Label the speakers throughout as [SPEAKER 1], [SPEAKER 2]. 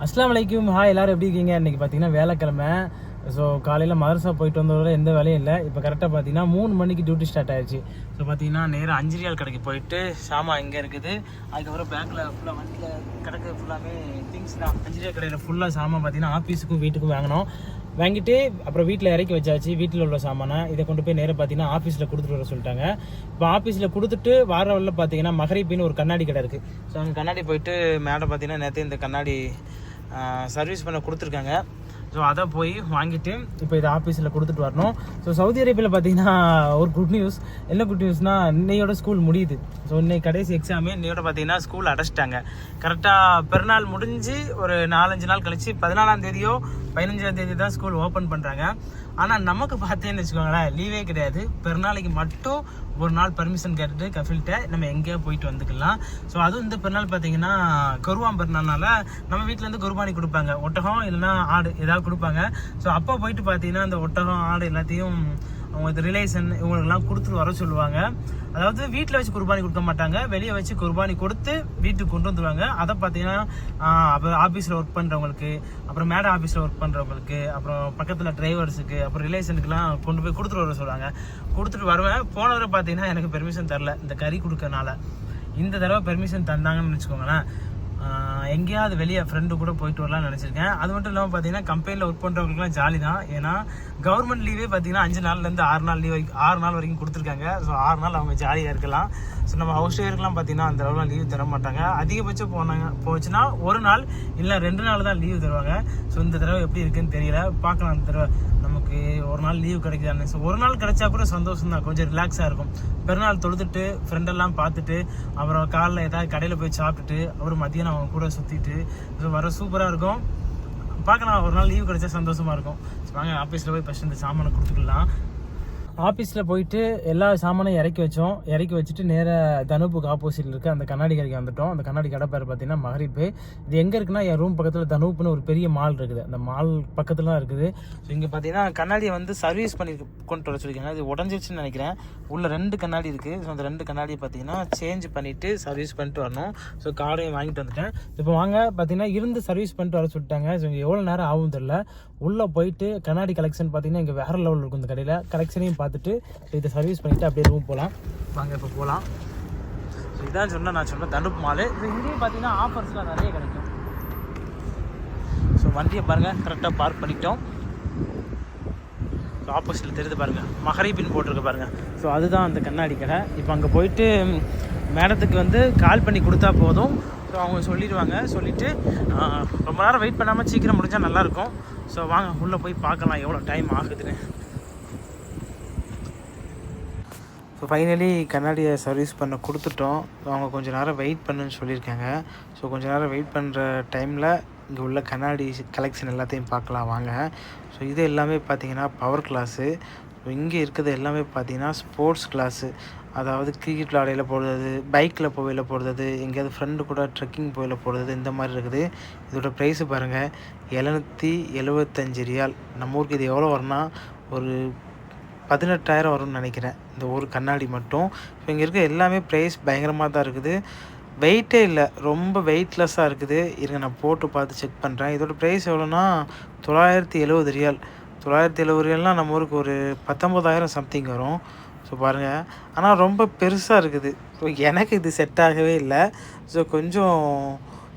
[SPEAKER 1] அஸ்ஸலாமு அலைக்கும். எல்லாரும் எப்படி இருக்கீங்க? இன்றைக்கி பார்த்தீங்கன்னா வேலைக்கிழமை. ஸோ காலையில் மதரசா போயிட்டு வந்தவரை எந்த வேலையும் இல்லை. இப்போ கரெக்டாக பார்த்தீங்கன்னா 3 மணிக்கு டியூட்டி ஸ்டார்ட் ஆயிடுச்சு. ஸோ பார்த்தீங்கன்னா நேராக 5 ரியால் கடைக்கு போயிட்டு சாமான் இங்கே இருக்குது. அதுக்கப்புறம் பேக்கில் ஃபுல்லாக வண்டியில் கிடக்கு ஃபுல்லாமே திங்ஸ் தான். 5 ரியால் கடையில் ஃபுல்லாக சாமான் பார்த்தீங்கன்னா ஆஃபீஸுக்கும் வீட்டுக்கும் வாங்கிட்டு அப்புறம் வீட்டில் இறக்கி வச்சாச்சு. வீட்டில் உள்ள சாமானை இதை கொண்டு போய் நேராக பார்த்தீங்கன்னா ஆஃபீஸில் கொடுத்துட்டு வர சொல்லிட்டாங்க. இப்போ ஆஃபீஸில் கொடுத்துட்டு வார வழியில் பார்த்தீங்கன்னா மகரிப்பின்னு ஒரு கண்ணாடி கடை இருக்குது. ஸோ அங்கே கண்ணாடி போயிட்டு மேடம் பார்த்தீங்கன்னா நேற்று இந்த கண்ணாடி சர்வீஸ் பண்ண கொடுத்துருக்காங்க. ஸோ அதை போய் வாங்கிட்டு இப்போ இதை ஆஃபீஸில் கொடுத்துட்டு வரணும். ஸோ சவுதி அரேபியாவில் பார்த்தீங்கன்னா ஒரு குட் நியூஸ். என்ன குட் நியூஸ்னால் இன்னையோட ஸ்கூல் முடியுது. ஸோ இன்னைக்கு கடைசி எக்ஸாமே இன்னையோட பார்த்தீங்கன்னா ஸ்கூல் அடைச்சிட்டாங்க. கரெக்டாக பெருநாள் முடிஞ்சு ஒரு 4-5 நாள் கழிச்சு 14ஆம் தேதியோ 15ஆம் தேதி தான் ஸ்கூல் ஓப்பன் பண்ணுறாங்க. ஆனால் நமக்கு பார்த்தேன்னு வச்சுக்கோங்களேன், லீவே கிடையாது. பெருநாளைக்கு மட்டும் ஒரு நாள் பர்மிஷன் கேட்டுட்டு கஃபில்கிட்ட நம்ம எங்கேயோ போயிட்டு வந்துக்கலாம். ஸோ அதுவும் இந்த பெருநாள் பார்த்தீங்கன்னா குர்பான் பெருநாள்னால நம்ம வீட்டிலேருந்து குர்பானி கொடுப்பாங்க. ஒட்டகம் இல்லைன்னா ஆடு ஏதாவது கொடுப்பாங்க. ஸோ அப்போ போயிட்டு பார்த்தீங்கன்னா அந்த ஒட்டகம் ஆடு எல்லாத்தையும் அவங்க ரிலேஷன் இவங்களுக்கெல்லாம் கொடுத்துட்டு வர சொல்லுவாங்க. அதாவது வீட்டில் வச்சு குர்பானி கொடுக்க மாட்டாங்க, வெளியே வச்சு குர்பானி கொடுத்து வீட்டுக்கு கொண்டு வந்துடுவாங்க. அதை பார்த்தீங்கன்னா அப்புறம் ஆஃபீஸில் ஒர்க் பண்ணுறவங்களுக்கு, அப்புறம் மேடம் ஆஃபீஸில் ஒர்க் பண்ணுறவங்களுக்கு, அப்புறம் பக்கத்தில் டிரைவர்ஸுக்கு, அப்புறம் ரிலேஷனுக்குலாம் கொண்டு போய் கொடுத்துட்டு வர சொல்லுவாங்க. கொடுத்துட்டு வருவேன். போன தடவை பார்த்தீங்கன்னா எனக்கு பெர்மிஷன் தரல இந்த கறி கொடுக்கறனால. இந்த தடவை பெர்மிஷன் தந்தாங்கன்னு வச்சுக்கோங்களேன், எங்கேயாவது வெளியே ஃப்ரெண்டு கூட போயிட்டு வரலாம்னு நினச்சிருக்கேன். அது மட்டும் இல்லாமல் பார்த்தீங்கன்னா கம்பெனியில் ஒர்க் பண்ணுறவங்களுக்குலாம் ஜாலி தான். ஏன்னா கவர்மெண்ட் லீவே பார்த்தீங்கன்னா 5 நாள்லேருந்து 6 நாள் லீவ் 6 நாள் வரைக்கும் கொடுத்துருக்காங்க. ஸோ 6 நாள் அவங்க ஜாலியாக இருக்கலாம். ஸோ நம்ம ஹவுஸ் ஒய்ஃபுக்கெலாம் பார்த்தீங்கன்னா அந்த அளவுலாம் லீவ் தர மாட்டாங்க. அதிகபட்சம் போச்சுன்னா 1 நாள் இல்லை 2 நாள் தான் லீவ் தருவாங்க. ஸோ இந்த தடவை எப்படி இருக்குன்னு தெரியல, பார்க்கலாம். இந்த தடவை நமக்கு ஒரு நாள் லீவ் கிடைக்குதான்னு. ஸோ ஒரு நாள் கிடைச்சா கூட சந்தோஷம் தான், கொஞ்சம் ரிலாக்ஸாக இருக்கும். பெருநாள் தொழுதுட்டு ஃப்ரெண்டெல்லாம் பார்த்துட்டு அப்புறம் காலைல ஏதாவது கடையில் போய் சாப்பிட்டுட்டு அப்புறம் மதியானம் அவங்க கூட சுற்றிட்டு வர சூப்பராக இருக்கும். பார்க்கலாம், ஒரு நாள் லீவ் கிடைச்சா சந்தோஷமாக இருக்கும். வாங்க ஆஃபீஸில் போய் ஃபஸ்ட் இந்த சாமானை கொடுத்துக்கலாம். ஆஃபீஸில் போயிட்டு எல்லா சாமானையும் இறக்கி வச்சுட்டு நேராக தனுப்புக்கு ஆப்போசிட்டில் இருக்க அந்த கண்ணாடி கடைக்கு வந்துட்டோம். அந்த கண்ணாடி கடை பேர் பார்த்தீங்கன்னா மகரிப்பு. இது எங்கே இருக்குன்னா என் ரூம் பக்கத்தில் தனுப்புன்னு ஒரு பெரிய மால் இருக்குது. அந்த மால் பக்கத்தில் தான் இருக்குது. ஸோ இங்கே பார்த்தீங்கன்னா கண்ணாடியை வந்து சர்வீஸ் பண்ணி கொண்டு வர சொல்லியிருக்காங்க. இது உடஞ்சிருச்சுன்னு நினைக்கிறேன். உள்ள 2 கண்ணாடி இருக்குது. ஸோ அந்த 2 கண்ணாடியை பார்த்தீங்கன்னா சேஞ்ச் பண்ணிவிட்டு சர்வீஸ் பண்ணிட்டு வரணும். ஸோ கார்டையும் வாங்கிட்டு வந்துட்டேன். இப்போ வாங்க பார்த்தீங்கன்னா இருந்து சர்வீஸ் பண்ணிட்டு வர சொல்லிட்டாங்க. ஸோ இங்கே எவ்வளோ நேரம் ஆகும் தெரியல. உள்ளே போயிட்டு கண்ணாடி கலெக்ஷன் பார்த்தீங்கன்னா இங்கே வேறு லெவலில் இருக்கும். இந்த கடையில் கலெக்ஷனையும் பார்த்துட்டு இதை சர்வீஸ் பண்ணிவிட்டு அப்படியே ரூம் போகலாம். வாங்க இப்போ போகலாம். ஸோ இதான் நான் சொன்ன தனுப் மாலு. இது இங்கேயும் பார்த்தீங்கன்னா ஆஃபர்ஸ்லாம் நிறைய கிடைக்கும். ஸோ வண்டியை பாருங்கள், கரெக்டாக பார்க் பண்ணிட்டோம். ஸோ ஆப்போசிட்டில் தெரியுது பாருங்கள், மகரிபின்னு போட்டிருக்கு பாருங்கள். ஸோ அதுதான் அந்த கண்ணாடி கடை. இப்போ அங்கே போயிட்டு மேடத்துக்கு வந்து கால் பண்ணி கொடுத்தா போதும். ஸோ அவங்க சொல்லிவிட்டு ரொம்ப நேரம் வெயிட் பண்ணாமல் சீக்கிரம் முடிஞ்சால் நல்லாயிருக்கும். ஸோ வாங்க உள்ளே போய் பார்க்கலாம் எவ்வளோ டைம் ஆகுதுன்னு. ஸோ ஃபைனலி கண்ணாடியை சர்வீஸ் பண்ண கொடுத்துட்டோம். அவங்க கொஞ்சம் நேரம் வெயிட் பண்ணுன்னு சொல்லியிருக்காங்க. ஸோ கொஞ்சம் நேரம் வெயிட் பண்ணுற டைமில் இங்கே உள்ள கண்ணாடி கலெக்ஷன் எல்லாத்தையும் பார்க்கலாம் வாங்க. ஸோ இது எல்லாமே பார்த்தீங்கன்னா பவர் கிளாஸு. ஸோ இங்கே இருக்கிறது எல்லாமே பார்த்தீங்கன்னா ஸ்போர்ட்ஸ் கிளாஸு. அதாவது கிரிக்கெட் விளையாடையில் போடுறது, பைக்கில் போவையில் போடுறது, எங்கேயாவது ஃப்ரெண்டு கூட ட்ரெக்கிங் போவையில் போடுறது, இந்த மாதிரி இருக்குது. இதோட ப்ரைஸு பாருங்கள், 775 ரியால். நம்ம ஊருக்கு இது எவ்வளோ வரும்னா ஒரு 18,000 வரும்னு நினைக்கிறேன், இந்த ஒரு கண்ணாடி மட்டும். ஸோ இங்கே இருக்க எல்லாமே ப்ரைஸ் பயங்கரமாக தான் இருக்குது. வெயிட்டே இல்லை, ரொம்ப வெயிட்லெஸ்ஸாக இருக்குது. இருங்க நான் போட்டு பார்த்து செக் பண்ணுறேன். இதோட ப்ரைஸ் எவ்வளோனா 970 ரியால். 970 ரியால்னால் நம்ம ஊருக்கு ஒரு 19,000 சம்திங் வரும். ஸோ பாருங்கள், ஆனால் ரொம்ப பெருசாக இருக்குது. ஸோ எனக்கு இது செட் ஆகவே இல்லை. ஸோ கொஞ்சம்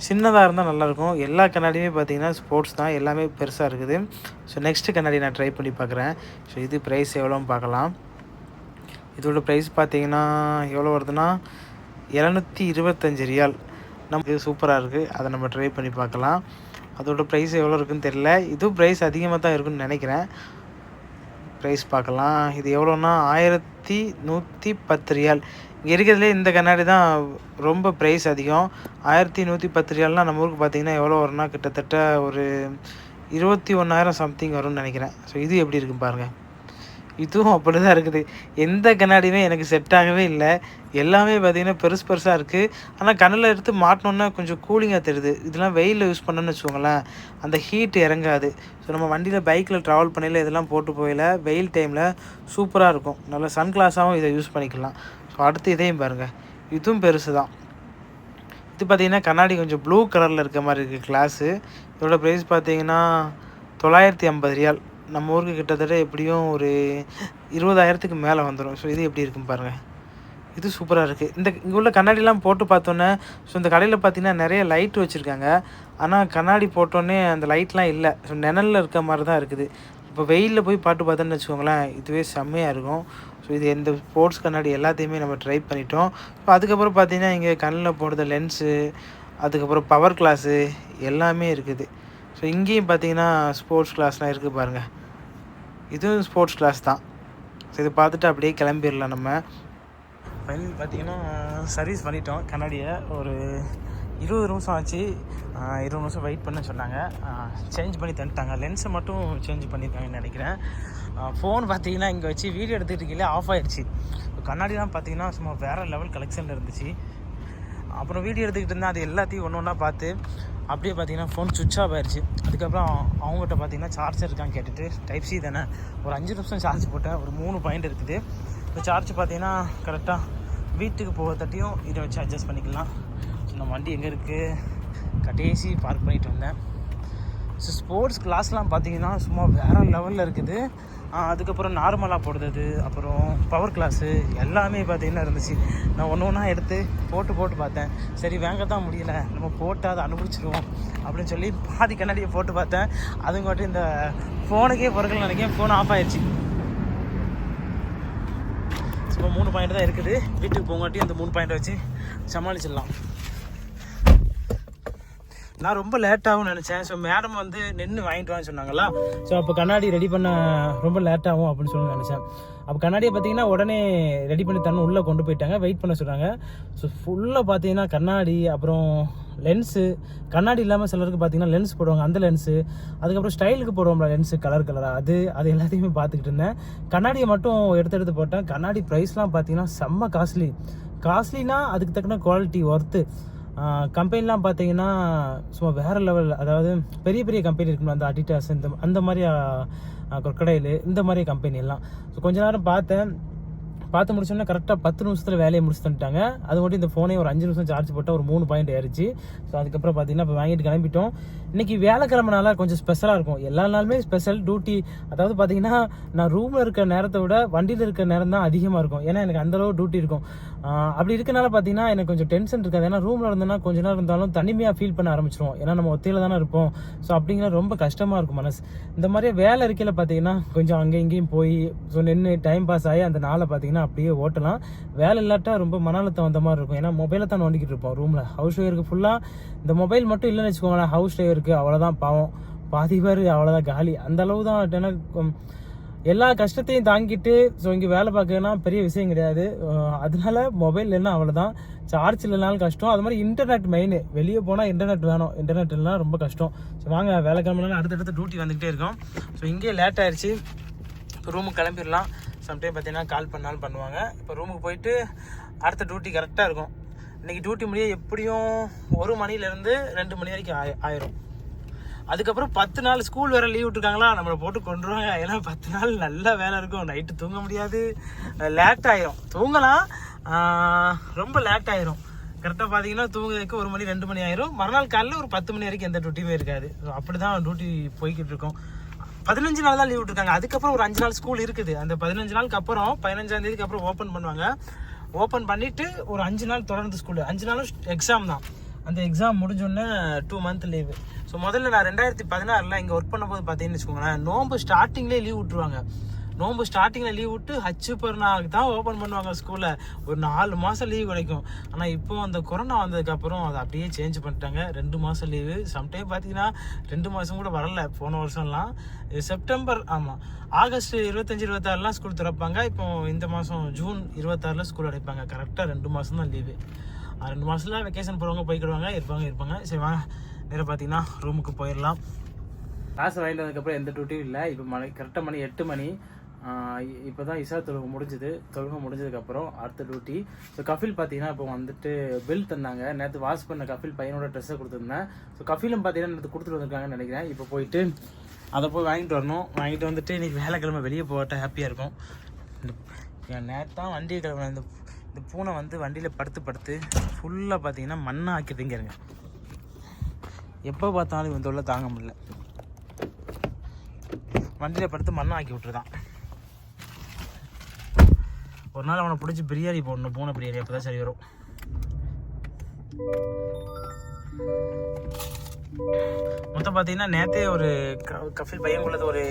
[SPEAKER 1] சின்னதாக இருந்தால் நல்லாயிருக்கும். எல்லா கண்ணாடியுமே பார்த்திங்கன்னா ஸ்போர்ட்ஸ் தான், எல்லாமே பெருசாக இருக்குது. ஸோ நெக்ஸ்ட்டு கண்ணாடி நான் ட்ரை பண்ணி பார்க்குறேன். ஸோ இது ப்ரைஸ் எவ்வளோன்னு பார்க்கலாம். இதோட ப்ரைஸ் பார்த்திங்கன்னா எவ்வளோ வருதுன்னா 725 ரியால். நம்ம இது சூப்பராக இருக்குது, அதை நம்ம ட்ரை பண்ணி பார்க்கலாம். அதோட ப்ரைஸ் எவ்வளோ இருக்குதுன்னு தெரியல. இதுவும் ப்ரைஸ் அதிகமாக தான் இருக்குதுன்னு நினைக்கிறேன். ப்ரைஸ் பார்க்கலாம். இது எவ்வளோன்னா 1110 ரியால். இங்கே இருக்கிறதுலே இந்த கண்ணாடி தான் ரொம்ப ப்ரைஸ் அதிகம். 1110 ரியால்னால் நம்ம ஊருக்கு பார்த்திங்கன்னா எவ்வளோ வரும்னா கிட்டத்தட்ட ஒரு 21,000 சம்திங் வரும்னு நினைக்கிறேன். ஸோ இது எப்படி இருக்குன்னு பாருங்கள். இதுவும் அப்படி தான் இருக்குது. எந்த கண்ணாடியுமே எனக்கு செட் ஆகவே இல்லை. எல்லாமே பார்த்திங்கன்னா பெருசாக இருக்குது. ஆனால் கண்ணில் எடுத்து மாட்டினோன்னா கொஞ்சம் கூலிங்காக தெரியுது. இதெல்லாம் வெயிலில் யூஸ் பண்ணோன்னு வச்சுக்கோங்களேன், அந்த ஹீட் இறங்காது. ஸோ நம்ம வண்டியில் பைக்கில் ட்ராவல் பண்ணையில் இதெல்லாம் போட்டு போயில வெயில் டைமில் சூப்பராக இருக்கும். நல்ல சன் கிளாஸாகவும் இதை யூஸ் பண்ணிக்கலாம். ஸோ அடுத்து இதையும் பாருங்கள், இதுவும் பெருசு தான். இது பார்த்தீங்கன்னா கண்ணாடி கொஞ்சம் ப்ளூ கலரில் இருக்க மாதிரி இருக்குது கிளாஸு. இதோட ப்ரைஸ் பார்த்தீங்கன்னா 950 ரியால். நம்ம ஊருக்கு கிட்டத்தட்ட எப்படியும் ஒரு 20,000க்கு மேலே வந்துடும். ஸோ இது எப்படி இருக்குன்னு பாருங்கள். இது சூப்பராக இருக்குது. இங்கே உள்ள கண்ணாடிலாம் போட்டு பார்த்தோன்னே ஸோ இந்த கடையில் பார்த்தீங்கன்னா நிறைய லைட் வச்சுருக்காங்க. ஆனால் கண்ணாடி போட்டோன்னே அந்த லைட்லாம் இல்லை. ஸோ நிழலில் இருக்க மாதிரி தான் இருக்குது. இப்போ வெயிலில் போய் பாட்டு பார்த்தோன்னு வச்சுக்கோங்களேன், இதுவே செம்மையாக இருக்கும். ஸோ இது எந்த ஸ்போர்ட்ஸ் கண்ணாடி எல்லாத்தையுமே நம்ம ட்ரை பண்ணிட்டோம். இப்போ அதுக்கப்புறம் பார்த்தீங்கன்னா இங்கே கண்ணில் போடுற லென்ஸு, அதுக்கப்புறம் பவர் கிளாஸு எல்லாமே இருக்குது. ஸோ இங்கேயும் பார்த்தீங்கன்னா ஸ்போர்ட்ஸ் கிளாஸ்லாம் இருக்குது பாருங்கள். இதுவும் ஸ்போர்ட்ஸ் கிளாஸ் தான். ஸோ இதை பார்த்துட்டு அப்படியே கிளம்பிடலாம் நம்ம. ஃபைனல் பார்த்தீங்கன்னா சர்வீஸ் பண்ணிட்டோம் கண்ணாடியை. ஒரு 20 நிமிஷம் ஆச்சு. 20 நிமிஷம் வெயிட் பண்ண சொன்னாங்க. சேஞ்ச் பண்ணி தந்துட்டாங்க. லென்ஸை மட்டும் சேஞ்ச் பண்ணியிருக்காங்கன்னு நினைக்கிறேன். ஃபோன் பார்த்தீங்கன்னா இங்கே வச்சு வீடியோ எடுத்துகிட்டு இருக்கீங்களே ஆஃப் ஆகிடுச்சு. கண்ணாடிலாம் பார்த்தீங்கன்னா சும்மா வேறு லெவல் கலெக்ஷனில் இருந்துச்சு. அப்புறம் வீடியோ எடுத்துக்கிட்டு இருந்தேன். அது எல்லாத்தையும் ஒன்று ஒன்றா பார்த்து அப்படியே பார்த்தீங்கன்னா ஃபோன் சுவிட்ச் ஆஃப் ஆயிடுச்சு. அதுக்கப்புறம் அவங்ககிட்ட பார்த்தீங்கன்னா சார்ஜர் இருக்கான்னு கேட்டுட்டு டைப் சி தானே ஒரு 5 நிமிஷம் சார்ஜ் போட்டேன். ஒரு 3 பாயிண்ட் இருக்குது. இந்த சார்ஜ் பார்த்தீங்கன்னா கரெக்டாக வீட்டுக்கு போக தட்டியும் இதை வச்சு அட்ஜஸ்ட் பண்ணிக்கலாம். ஸோ நம்ம வண்டி எங்கே இருக்குது, கடைசி பார்க் பண்ணிட்டு வந்தேன். ஸோ ஸ்போர்ட்ஸ் கிளாஸ்லாம் பார்த்தீங்கன்னா சும்மா வேறு லெவலில் இருக்குது. அதுக்கப்புறம் நார்மலாக போடுறது, அப்புறம் பவர் கிளாஸு எல்லாமே பார்த்தீங்கன்னா இருந்துச்சு. நான் ஒன்று ஒன்றா எடுத்து போட்டு பார்த்தேன். சரி வாங்க தான் முடியல, நம்ம போட்டு அதை அனுபவிச்சிருவோம் அப்படின்னு சொல்லி பாதி கண்ணாடியை போட்டு பார்த்தேன். அதுங்காட்டி இந்த ஃபோனுக்கே பொருட்கள் நினைக்கிறேன். ஃபோன் ஆஃப் ஆயிடுச்சு. ஸோ 3 பாயிண்ட் தான் இருக்குது. வீட்டுக்கு போங்காட்டி அந்த 3 பாயிண்ட் வச்சு சமாளிச்சிடலாம். நான் ரொம்ப லேட்டாகவும் நினச்சேன். ஸோ மேடம் வந்து நின்று வாங்கிட்டு வான்னு சொன்னாங்களா. ஸோ அப்போ கண்ணாடி ரெடி பண்ண ரொம்ப லேட்டாகும் அப்படின்னு சொல்லி நினச்சேன். அப்போ கண்ணாடியை பார்த்தீங்கன்னா உடனே ரெடி பண்ணி தரணும் உள்ளே கொண்டு போயிட்டாங்க. வெயிட் பண்ண சொல்கிறாங்க. ஸோ ஃபுல்லாக பார்த்தீங்கன்னா கண்ணாடி, அப்புறம் லென்ஸு, கண்ணாடி இல்லாமல் சிலருக்கு பார்த்தீங்கன்னா லென்ஸ் போடுவாங்க, அந்த லென்ஸு, அதுக்கப்புறம் ஸ்டைலுக்கு போடுவோம்ல லென்ஸு கலராக, அது எல்லாத்தையுமே பார்த்துக்கிட்டு இருந்தேன். கண்ணாடியை மட்டும் எடுத்து போட்டேன். கண்ணாடி ப்ரைஸ்லாம் பார்த்தீங்கன்னா செம்ம காஸ்ட்லினா அதுக்கு தக்கன குவாலிட்டி ஒர்த்து. கம்பெனிலாம் பார்த்தீங்கன்னா சும்மா வேறு லெவல். அதாவது பெரிய பெரிய கம்பெனி இருக்குல்ல, அந்த அடிடாஸ் அந்த மாதிரி கொக்கடையில் இந்த மாதிரி கம்பெனி எல்லாம். ஸோ கொஞ்ச நேரம் பார்த்து முடிச்சோன்னா கரெக்டாக 10 நிமிஷத்தில் வேலையை முடிச்சு தந்துட்டாங்க. அது மட்டும் இந்த ஃபோனே ஒரு 5 நிமிஷம் சார்ஜ் போட்டால் ஒரு 3 பாயிண்ட் ஏறிச்சு. ஸோ அதுக்கப்புறம் பார்த்தீங்கன்னா இப்போ வாங்கிட்டு கிளம்பிட்டோம். இன்றைக்கி வேலைக்கிழமைனால கொஞ்சம் ஸ்பெஷலாக இருக்கும். எல்லா நாளுமே ஸ்பெஷல் டியூட்டி. அதாவது பார்த்தீங்கன்னா நான் ரூமில் இருக்க நேரத்தை விட வண்டியில் இருக்க நேரம் தான் அதிகமாக இருக்கும். ஏன்னா எனக்கு அந்தளவு டியூட்டி இருக்கும். அப்படி இருக்கனால பார்த்தீங்கன்னா எனக்கு கொஞ்சம் டென்ஷன் இருக்காது. ஏன்னா ரூமில் இருந்தோன்னா கொஞ்ச நேரம் இருந்தாலும் தனிமையாக ஃபீல் பண்ண ஆரம்பிச்சிருவோம். ஏன்னா நம்ம ஒத்தையில் தானே இருப்போம். ஸோ அப்படிங்கிற ரொம்ப கஷ்டமாக இருக்கும் மனசு. இந்த மாதிரியே வேலை இருக்கையில் பார்த்தீங்கன்னா கொஞ்சம் அங்கேயும் இங்கேயும் போய் ஸோ நின்று டைம் பாஸ் ஆகி அந்த நாளை பார்த்தீங்கன்னா அப்படியே ஓட்டலாம். வேலை இல்லாட்டா ரொம்ப மன அழுத்தம் வந்த மாதிரி இருக்கும். ஏன்னா மொபைலை தான் நோண்டிக்கிட்டு இருப்போம் ரூமில். ஹவுஸ் டிரைவருக்கு ஃபுல்லாக இந்த மொபைல் மட்டும் இல்லைன்னு வச்சுக்கோங்களேன். ஹவுஸ் டிரைவருக்கு அவ்வளோதான் பாவம், பாதி பேர் அவ்வளோதான் காலி. அந்த அளவு தான் எனக்கு எல்லா கஷ்டத்தையும் தாங்கிட்டு ஸோ இங்கே வேலை பார்க்கணுன்னா பெரிய விஷயம் கிடையாது. அதனால மொபைல் இல்லைன்னா அவ்வளோதான். சார்ஜ் இல்லைனாலும் கஷ்டம். அது மாதிரி இன்டர்நெட் மெயின். வெளியே போனால் இன்டர்நெட் வேணும். இன்டர்நெட் இல்லைனா ரொம்ப கஷ்டம். ஸோ வாங்க வேலைக்கிழமைனாலும் அடுத்தடுத்து டியூட்டி வந்துக்கிட்டே இருக்கோம். ஸோ இங்கேயே லேட் ஆயிடுச்சு. இப்போ ரூமுக்கு கிளம்பிடலாம். சம்டைம் பார்த்தீங்கன்னா கால் பண்ணாலும் பண்ணுவாங்க. இப்போ ரூமுக்கு போயிட்டு அடுத்த டியூட்டி கரெக்டாக இருக்கும். இன்றைக்கி டியூட்டி முடிய எப்படியும் 1 மணிலேருந்து 2 மணி வரைக்கும் ஆயிரும். அதுக்கப்புறம் 10 நாள் ஸ்கூல் வேறு லீவ் விட்டுருக்காங்களா, நம்மளை போட்டு கொண்டுருவாங்க. ஏன்னா 10 நாள் நல்ல வேலை இருக்கும். நைட்டு தூங்க முடியாது, லேட் ஆயிரும். தூங்கலாம், ரொம்ப லேட் ஆயிரும். கரெக்டாக பார்த்தீங்கன்னா தூங்குறதுக்கு 1 மணி 2 மணி ஆயிரும். மறுநாள் காலையில் ஒரு 10 மணி வரைக்கும் எந்த டியூட்டியுமே இருக்காது. அப்படி தான் டியூட்டி போய்கிட்டு இருக்கோம். 15 நாள் தான் லீவ் விட்டுருக்காங்க. அதுக்கப்புறம் ஒரு 5 நாள் ஸ்கூல் இருக்குது. அந்த 15 நாளுக்கு அப்புறம் 15ஆம் தேதிக்கு அப்புறம் ஓப்பன் பண்ணுவாங்க. ஓப்பன் பண்ணிவிட்டு ஒரு 5 நாள் தொடர்ந்து ஸ்கூலு. 5 நாளும் எக்ஸாம் தான். அந்த எக்ஸாம் முடிஞ்சோடனே 2 மந்த் லீவு. ஸோ முதல்ல நான் 2016 இங்கே ஒர்க் பண்ணும்போது பார்த்தீங்கன்னு வச்சுக்கோங்களேன், நோம்பு ஸ்டார்டிங்லேயே லீவ் விட்டுருவாங்க. நோம்பு ஸ்டார்டிங்கில் லீவ் விட்டு ஹஜ் பெருநாளுக்கு தான் ஓப்பன் பண்ணுவாங்க ஸ்கூலை. ஒரு 4 மாதம் லீவ் கிடைக்கும். ஆனால் இப்போ அந்த கொரோனா வந்ததுக்கப்புறம் அதை அப்படியே சேஞ்ச் பண்ணிட்டாங்க. 2 மாதம் லீவு. சம்டைம் பார்த்தீங்கன்னா 2 மாதம் கூட வரல போன வருஷம்லாம். செப்டம்பர், ஆமாம், ஆகஸ்ட் 25, 26 ஸ்கூல் திறப்பாங்க. இப்போ இந்த மாதம் ஜூன் 26 ஸ்கூல் அடைப்பாங்க. கரெக்டாக 2 மாதம் தான் லீவு. 2 மாதத்தில் வெக்கேஷன் போகிறவங்க போய்க்கிடுவாங்க, இருப்பாங்க. சரி வாங்க நேராக பார்த்தீங்கன்னா ரூமுக்கு போயிடலாம். காசு வாங்கிட்டு வந்ததுக்கப்புறம் எந்த டியூட்டியும் இல்லை. இப்போ கரெக்டாக மணி 8 மணி. இப்போ தான் இஷா தொழுகை முடிஞ்சதுக்கப்புறம் அடுத்த டியூட்டி. ஸோ கஃபில் பார்த்தீங்கன்னா இப்போ வந்துட்டு பில் தந்தாங்க. நேற்று வாஷ் பண்ண கஃபில் பையனோட ட்ரெஸ்ஸை கொடுத்துருந்தேன். ஸோ கஃபிலும் பார்த்தீங்கன்னா நேற்று கொடுத்துட்டு வந்திருக்காங்கன்னு நினைக்கிறேன். இப்போ போயிட்டு அதை போய் வாங்கிட்டு வரணும். வாங்கிட்டு வந்துட்டு இன்றைக்கி வேலைக்கிழமை வெளியே போகட்ட ஹாப்பியாக இருக்கும். நேற்று தான் வண்டியை கிளம்புனேன். இந்த பூனை வந்து வண்டியில் படுத்து ஃபுல்லாக பார்த்தீங்கன்னா மண்ணாக ஆக்கி திங்கிறங்க. எப்போ பார்த்தாலும் இவன் தொல்லை தாங்க முடியல. வண்டியில் படுத்து மண்ணாக ஆக்கி விட்டுருதான். ஒரு நாள் அவனை பிடிச்சி பிரியாணி போடணும், பூனை பிரியாணி, அப்போ தான் சரி வரும். மொத்தம் பார்த்தீங்கன்னா நேற்றே ஒரு கஃபில் பையன்குள்ளது ஒரு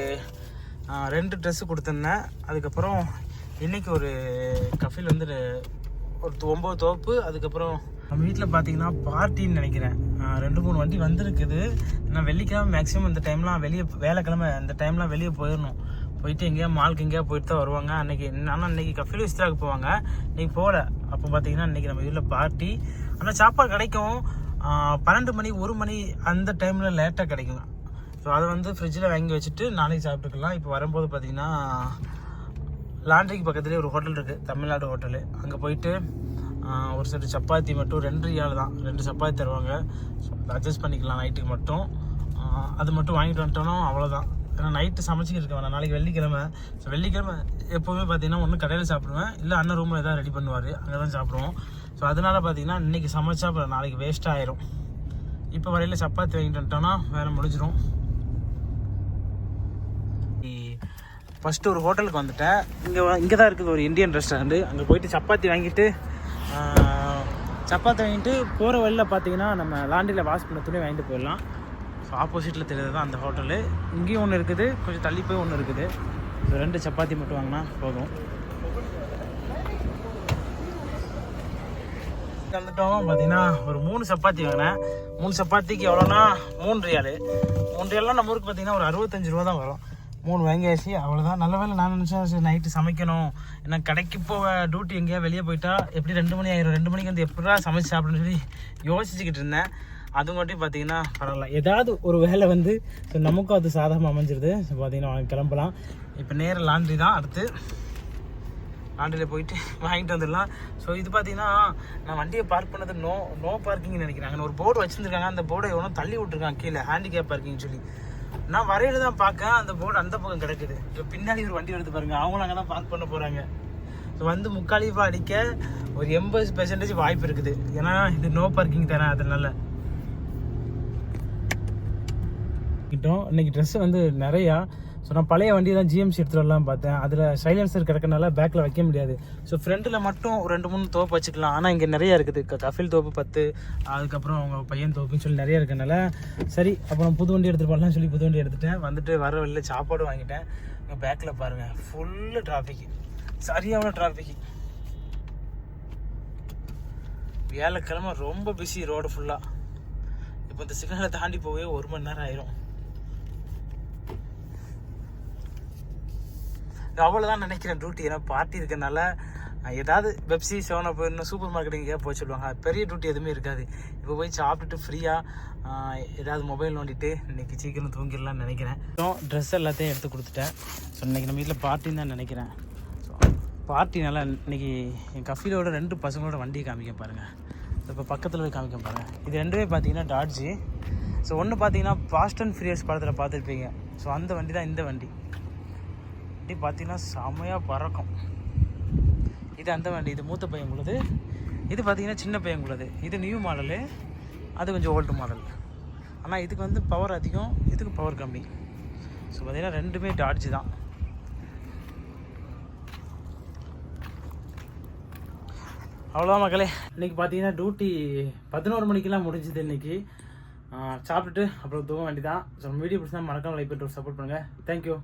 [SPEAKER 1] 2 ட்ரெஸ்ஸு கொடுத்துருந்தேன். அதுக்கப்புறம் இன்றைக்கி ஒரு கஃபில் வந்து ஒரு 9 தோப்பு. அதுக்கப்புறம் நம்ம வீட்டில் பார்த்தீங்கன்னா பார்ட்டின்னு நினைக்கிறேன் 2-3 வண்டி வந்திருக்குது. நான் வெள்ளிக்கிழமை மேக்ஸிமம் இந்த டைம்லாம் வெளியே, வேலைக்கிழமை இந்த டைம்லாம் வெளியே போயிட்டு எங்கேயா மாலுக்கு எங்கேயா போயிட்டு தான் வருவாங்க. ஆனால் அன்றைக்கி கஃபில் விஸ்தாக்கு போவாங்க, இன்றைக்கி போகல. அப்போ பார்த்தீங்கன்னா இன்றைக்கி நம்ம வீட்டில் பார்ட்டி. ஆனால் சாப்பாடு கிடைக்கும் 12 மணி 1 மணி அந்த டைமில் லேட்டாக கிடைக்குங்க. ஸோ அதை வந்து ஃப்ரிட்ஜில் வாங்கி வச்சுட்டு நாளைக்கு சாப்பிட்டுக்கலாம். இப்போ வரும்போது பார்த்திங்கன்னா லாண்ட்ரிக்கு பக்கத்துலேயே ஒரு ஹோட்டல் இருக்குது, தமிழ்நாடு ஹோட்டலு. அங்கே போயிட்டு ஒரு செட்டு சப்பாத்தி மட்டும் 2 ரியால் தான், 2 சப்பாத்தி தருவாங்க. ஸோ அட்ஜஸ்ட் பண்ணிக்கலாம் நைட்டுக்கு மட்டும். அது மட்டும் வாங்கிட்டு வந்துட்டோன்னா அவ்வளோதான். ஏன்னா நைட்டு சமைச்சிக்கிட்டு இருக்கேன் நான், நாளைக்கு வெள்ளிக்கிழமை. ஸோ வெள்ளிக்கிழமை எப்போவுமே பார்த்தீங்கன்னா ஒன்று கடையில் சாப்பிடுவேன், இல்லை அண்ணன் ரூமில் எதாவது ரெடி பண்ணுவார், அங்கே தான் சாப்பிடுவோம். ஸோ அதனால் பார்த்தீங்கன்னா இன்றைக்கி சமைச்சா அப்புறம் நாளைக்கு வேஸ்ட் ஆயிரும். இப்போ வரையில் சப்பாத்தி வாங்கிட்டு வந்துட்டோன்னா வேலை முடிஞ்சிடும். ஃபஸ்ட்டு ஒரு ஹோட்டலுக்கு வந்துட்டேன். இங்கே தான் இருக்குது ஒரு இந்தியன் ரெஸ்டாரண்ட்டு. அங்கே போயிட்டு சப்பாத்தி வாங்கிட்டு போகிற வழியில் பார்த்தீங்கன்னா நம்ம லாண்டியில் வாஷ் பண்ண துணி வாங்கிட்டு போயிடலாம். ஸோ ஆப்போசிட்டில் தெரியுது தான் அந்த ஹோட்டலு. இங்கேயும் ஒன்று இருக்குது, கொஞ்சம் தள்ளி போய் ஒன்று இருக்குது. ஸோ 2 சப்பாத்தி மட்டும் வாங்கினா போதும். வந்துட்டோம் பார்த்தீங்கன்னா ஒரு 3 சப்பாத்தி வாங்கினேன். 3 சப்பாத்திக்கு எவ்வளோனா 3 ரியாலு. 3 ரியால்லாம் நம்ம ஊருக்கு பார்த்தீங்கன்னா ஒரு 65 ரூபா தான் வரும். 3 வாங்கியாச்சு, அவ்வளோதான். நல்ல வேலை நான் நினச்சேன் சரி நைட்டு சமைக்கணும், ஏன்னா கடைக்கு போக டியூட்டி எங்கேயா வெளியே போயிட்டா எப்படி 2 மணி ஆயிரும், 2 மணிக்கு வந்து எப்படா சமைச்சு சாப்பிடுன்னு சொல்லி யோசிச்சுக்கிட்டு இருந்தேன். அதுங்காட்டி பார்த்தீங்கன்னா பரவாயில்ல, ஏதாவது ஒரு வேலை வந்து ஸோ நமக்கும் அது சாதகமாக அமைஞ்சிருது. ஸோ பார்த்தீங்கன்னா கிளம்பலாம். இப்போ நேரம் லாண்ட்ரி தான், அடுத்து லாண்ட்ரியில் போயிட்டு வாங்கிட்டு வந்துடலாம். ஸோ இது பார்த்தீங்கன்னா நான் வண்டியை பார்க் பண்ணது நோ பார்க்கிங்னு நினைக்கிறாங்க. ஒரு போர்டு வச்சுருந்துருக்காங்க, அந்த போர்டை எவ்வளோ தள்ளி விட்ருக்காங்க கீழே, ஹேண்டிகேப் பார்க்கிங் சொல்லி. நான் வரையில தான் பார்க்கேன், அந்த போர்டு அந்த பக்கம் கிடக்குது. இப்போ பின்னாடி ஒரு வண்டி எடுத்து பாருங்க, அவங்களும் அங்கே தான் பார்க் பண்ண போகிறாங்க. ஸோ வந்து முக்காலிஃபா அடிக்க ஒரு 80% வாய்ப்பு இருக்குது, ஏன்னா இது நோ பார்க்கிங் தரேன். அதனால இன்னைக்கு ட்ரெஸ்ஸு வந்து நிறையா. ஸோ நான் பழைய வண்டி தான் ஜிஎம்சி எடுத்துகிட்டு வரலாம் பார்த்தேன். அதில் சைலன்சர் கிடக்கனால பேக்கில் வைக்க முடியாது. ஸோ ஃப்ரண்ட்டில் மட்டும் 2-3 தோப்பு வச்சுக்கலாம். ஆனால் இங்கே நிறையா இருக்குது, கஃபில் தோப்பு 10, அதுக்கப்புறம் அவங்க பையன் தோப்புன்னு சொல்லி நிறையா இருக்கனால சரி அப்புறம் புது வண்டி எடுத்துகிட்டு போகலாம்னு சொல்லி புது வண்டி எடுத்துகிட்டேன். வந்துட்டு வர வழியில் சாப்பாடு வாங்கிட்டேன். இங்கே பேக்கில் பாருங்கள் ஃபுல்லு டிராஃபிக்கு, சரியான டிராஃபிக்கு. வியாழக்கிழமை ரொம்ப பிஸி ரோடு ஃபுல்லாக. இப்போ இந்த சிக்னலை தாண்டி போகவே 1 மணி நேரம் ஆயிரும். அவ்வளோதான் நினைக்கிறேன் டியூட்டி. ஏன்னா பார்ட்டி இருக்கனால ஏதாவது பெப்சி 7up இன்னும் சூப்பர் மார்க்கெட்டிங் எங்கேயா போய் சொல்லுவாங்க. பெரிய டியூட்டி எதுவுமே இருக்காது. இப்போ போய் சாப்பிட்டுட்டு ஃப்ரீயாக ஏதாவது மொபைல் நோண்டிட்டு இன்றைக்கி சீக்கிரம் தூங்கிடலான்னு நினைக்கிறேன். ஸோ ட்ரெஸ் எல்லாத்தையும் எடுத்து கொடுத்துட்டேன். ஸோ இன்றைக்கி நம்ம வீட்டில் பார்ட்டின்னு தான் நினைக்கிறேன். ஸோ பார்ட்டினால இன்றைக்கி என் கஃபிலோட 2 பசங்களோட வண்டியை காமிக்க பாருங்கள். இப்போ பக்கத்தில் போய் காமிக்க பாருங்கள். இது 2மே பார்த்தீங்கன்னா டாட்ஜி. ஸோ ஒன்று பார்த்தீங்கன்னா ஃபாஸ்ட் அண்ட் ஃபியூரியஸ் படத்தில் பார்த்துருப்பீங்க. ஸோ அந்த வண்டி தான் இந்த வண்டி. வண்டி பார்த்தீங்கன்னா செம்மையாக பறக்கும். இது அந்த வண்டி, இது மூத்த பையன் உள்ளது. இது பார்த்தீங்கன்னா சின்ன பையன் உள்ளது. இது நியூ மாடலு, அது கொஞ்சம் ஓல்டு மாடல். ஆனால் இதுக்கு வந்து பவர் அதிகம், இதுக்கு பவர் கம்மி. ஸோ பார்த்தீங்கன்னா 2மே டாட்ஜி தான். அவ்வளோதான் மக்களே. இன்றைக்கி பார்த்தீங்கன்னா டியூட்டி 11 மணிக்கெல்லாம் முடிஞ்சுது. இன்றைக்கி சாப்பிட்டுட்டு அப்புறம் தூங்க வேண்டி தான். ஸோ வீடியோ பிடிச்சா மறக்காம லைக் பண்ணிட்டு சப்போர்ட் பண்ணுங்கள். தேங்க்யூ.